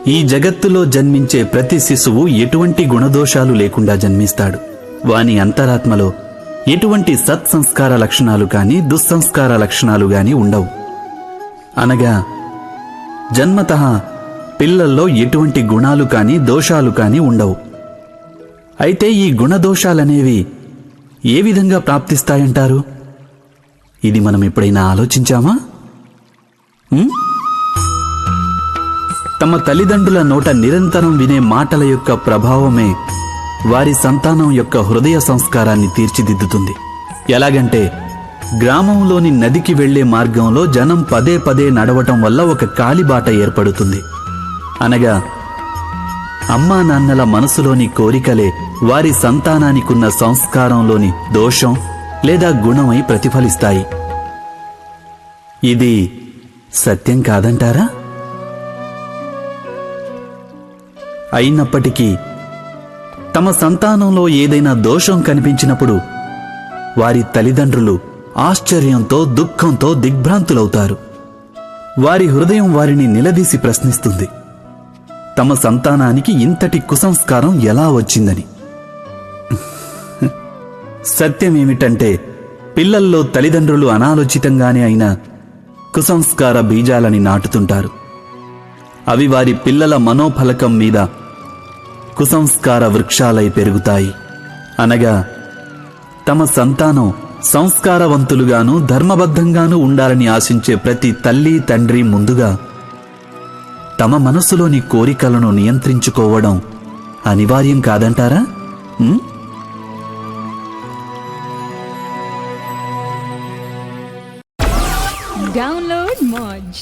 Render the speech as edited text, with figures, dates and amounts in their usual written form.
ఈ జగత్తులో జన్మించే ప్రతి శిశువు ఎటువంటి గుణదోషాలు లేకుండా జన్మిస్తాడు. వాని అంతరాత్మలో ఎటువంటి సత్సంస్కార లక్షణాలు కాని దుస్సంస్కార లక్షణాలు గాని ఉండవు. అనగా జన్మతః పిల్లల్లో ఎటువంటి గుణాలు కాని దోషాలు కాని ఉండవు. అయితే ఈ గుణదోషాలనేవి ఏ విధంగా ప్రాప్తిస్తాయంటారు? ఇది మనం ఎప్పుడైనా ఆలోచించామా? తమ తల్లిదండ్రుల నోట నిరంతరం వినే మాటల యొక్క ప్రభావమే వారి సంతానం యొక్క హృదయ సంస్కారాన్ని తీర్చిదిద్దుతుంది. ఎలాగంటే గ్రామంలోని నదికి వెళ్లే మార్గంలో జనం పదే పదే నడవటం వల్ల ఒక కాలిబాట ఏర్పడుతుంది. అనగా అమ్మా నాన్నల మనసులోని కోరికలే వారి సంతానానికున్న సంస్కారంలోని దోషం లేదా గుణమై ప్రతిఫలిస్తాయి. ఇది సత్యం కాదంటారా? అయినప్పటికీ తమ సంతానంలో ఏదైనా దోషం కనిపించినప్పుడు వారి తల్లిదండ్రులు ఆశ్చర్యంతో దుఃఖంతో దిగ్భ్రాంతులవుతారు. వారి హృదయం వారిని నిలదీసి ప్రశ్నిస్తుంది, తమ సంతానానికి ఇంతటి కుసంస్కారం ఎలా వచ్చిందని. సత్యమేమిటంటే పిల్లల్లో తల్లిదండ్రులు అనాలోచితంగానే అయినా కుసంస్కార బీజాలని నాటుతుంటారు. అవి వారి పిల్లల మనోఫలకం మీద కుసంస్కార వృక్షాలై పెరుగుతాయి. అనగా తమ సంతానం సంస్కారవంతులుగాను ధర్మబద్ధంగాను ఉండాలని ఆశించే ప్రతి తల్లి తండ్రి ముందుగా తమ మనస్సులోని కోరికలను నియంత్రించుకోవడం అనివార్యం కాదంటారా? Download Moj.